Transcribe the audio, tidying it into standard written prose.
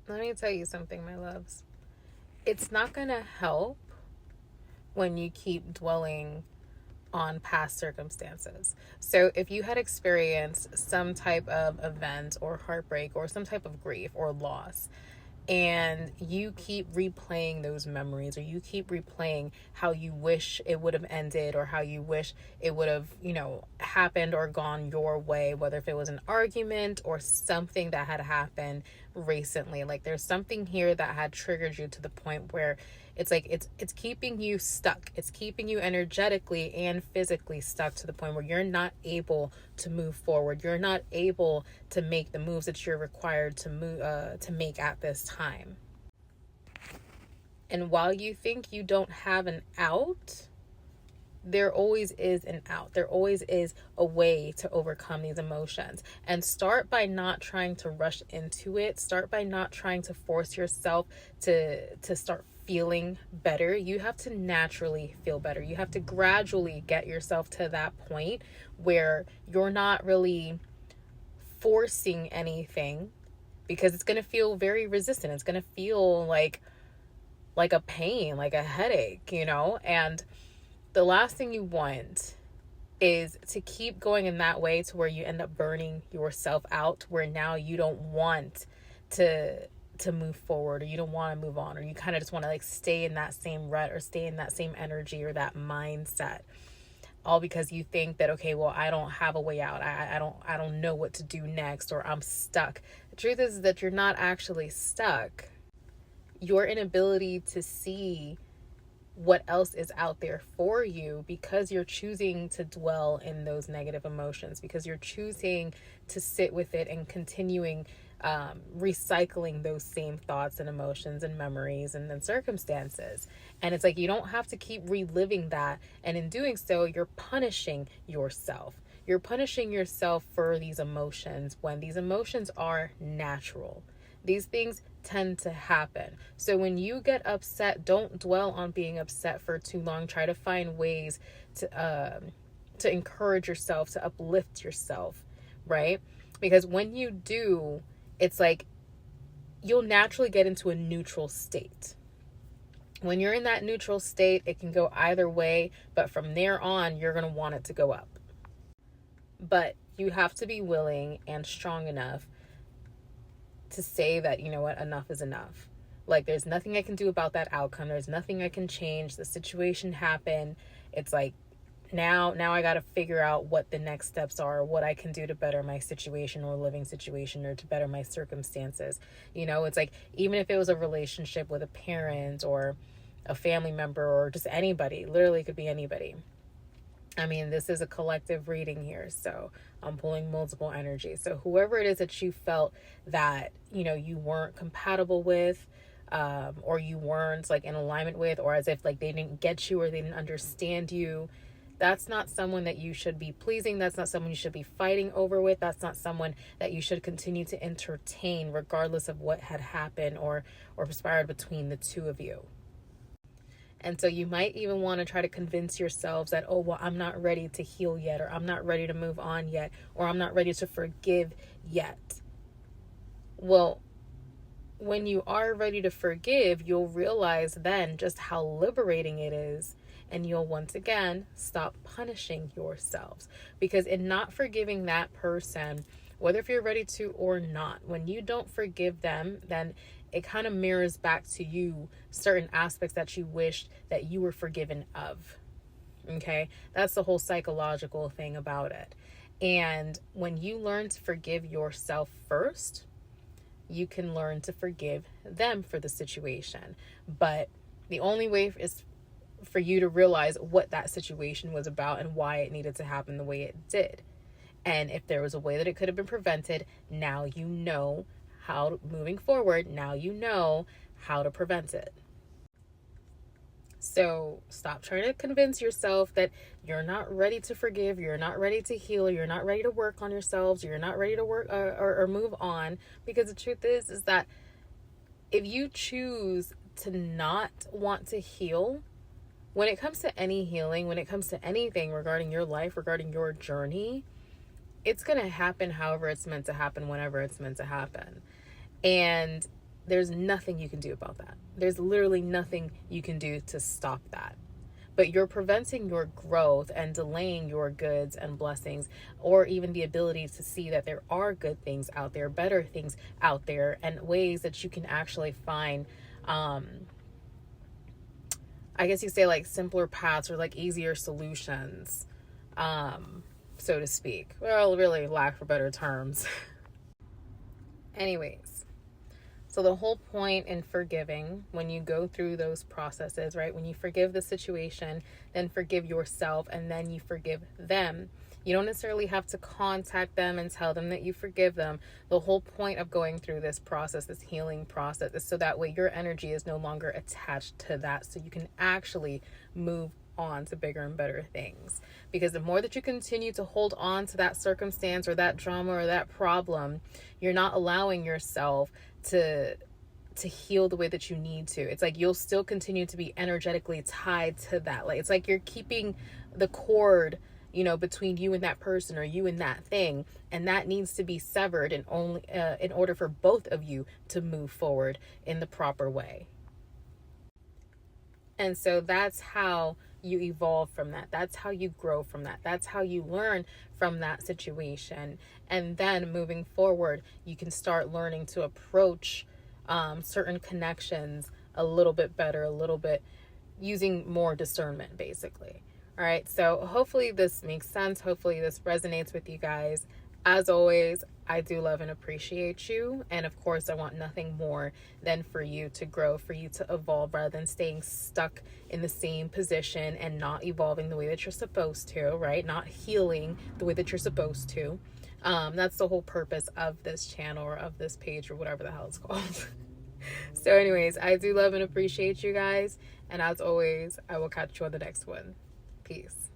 Let me tell you something, my loves. It's not going to help when you keep dwelling on past circumstances. So if you had experienced some type of event or heartbreak or some type of grief or loss, and you keep replaying those memories, or you keep replaying how you wish it would have ended, or how you wish it would have, happened or gone your way, whether if it was an argument or something that had happened recently. Like, there's something here that had triggered you to the point where it's like it's keeping you stuck. It's keeping you energetically and physically stuck to the point where you're not able to move forward. You're not able to make the moves that you're required to make at this time. And while you think you don't have an out, there always is an out. There always is a way to overcome these emotions. And start by not trying to rush into it. Start by not trying to force yourself to start feeling better. You have to naturally feel better. You have to gradually get yourself to that point where you're not really forcing anything, because it's going to feel very resistant. It's going to feel like a pain, like a headache, and the last thing you want is to keep going in that way to where you end up burning yourself out, where now you don't want to move forward, or you don't want to move on, or you kind of just want to stay in that same rut, or stay in that same energy or that mindset, all because you think that, okay, well, I don't have a way out. I don't know what to do next, or I'm stuck. The truth is that you're not actually stuck. Your inability to see what else is out there for you, because you're choosing to dwell in those negative emotions, because you're choosing to sit with it and continuing recycling those same thoughts and emotions and memories and then circumstances. And it's like, you don't have to keep reliving that. And in doing so, you're punishing yourself. You're punishing yourself for these emotions when these emotions are natural. These things tend to happen. So when you get upset, don't dwell on being upset for too long. Try to find ways to encourage yourself, to uplift yourself, right? Because when you do, it's like you'll naturally get into a neutral state. When you're in that neutral state, it can go either way, but from there on, you're going to want it to go up. But you have to be willing and strong enough to say that, you know what, enough is enough. Like, there's nothing I can do about that outcome. There's nothing I can change. The situation happened. It's like, now I got to figure out what the next steps are, what I can do to better my situation or living situation, or to better my circumstances. It's like, even if it was a relationship with a parent or a family member or just anybody, literally could be anybody. I mean, this is a collective reading here, so I'm pulling multiple energies. So whoever it is that you felt that, you weren't compatible with, or you weren't in alignment with, or as if they didn't get you or they didn't understand you, that's not someone that you should be pleasing. That's not someone you should be fighting over with. That's not someone that you should continue to entertain, regardless of what had happened or transpired between the two of you. And so you might even want to try to convince yourselves that, oh, well, I'm not ready to heal yet, or I'm not ready to move on yet, or I'm not ready to forgive yet. Well, when you are ready to forgive, you'll realize then just how liberating it is. And you'll once again stop punishing yourselves. Because in not forgiving that person, whether if you're ready to or not, when you don't forgive them, then it kind of mirrors back to you certain aspects that you wished that you were forgiven of. Okay? That's the whole psychological thing about it. And when you learn to forgive yourself first, you can learn to forgive them for the situation. But the only way is for you to realize what that situation was about and why it needed to happen the way it did. And if there was a way that it could have been prevented, now you know how, moving forward, now you know how to prevent it. So stop trying to convince yourself that you're not ready to forgive, you're not ready to heal, you're not ready to work on yourselves, you're not ready to work or move on. Because the truth is that if you choose to not want to heal, when it comes to any healing, when it comes to anything regarding your life, regarding your journey, it's going to happen however it's meant to happen, whenever it's meant to happen. And there's nothing you can do about that. There's literally nothing you can do to stop that. But you're preventing your growth and delaying your goods and blessings, or even the ability to see that there are good things out there, better things out there, and ways that you can actually find, I guess you say, like simpler paths or like easier solutions, so to speak. Well, really, lack for better terms. Anyways, so the whole point in forgiving, when you go through those processes, right? When you forgive the situation, then forgive yourself, and then you forgive them. You don't necessarily have to contact them and tell them that you forgive them. The whole point of going through this process, this healing process, is so that way your energy is no longer attached to that, so you can actually move on to bigger and better things. Because the more that you continue to hold on to that circumstance or that drama or that problem, you're not allowing yourself to heal the way that you need to. It's like you'll still continue to be energetically tied to that. Like it's like you're keeping the cord, between you and that person or you and that thing, and that needs to be severed in order for both of you to move forward in the proper way. And so that's how you evolve from that. That's how you grow from that. That's how you learn from that situation. And then moving forward, you can start learning to approach certain connections a little bit better, a little bit using more discernment, basically. All right. So hopefully this makes sense. Hopefully this resonates with you guys. As always, I do love and appreciate you. And of course, I want nothing more than for you to grow, for you to evolve, rather than staying stuck in the same position and not evolving the way that you're supposed to, right? Not healing the way that you're supposed to. That's the whole purpose of this channel or of this page or whatever the hell it's called. So anyways, I do love and appreciate you guys. And as always, I will catch you on the next one. Peace.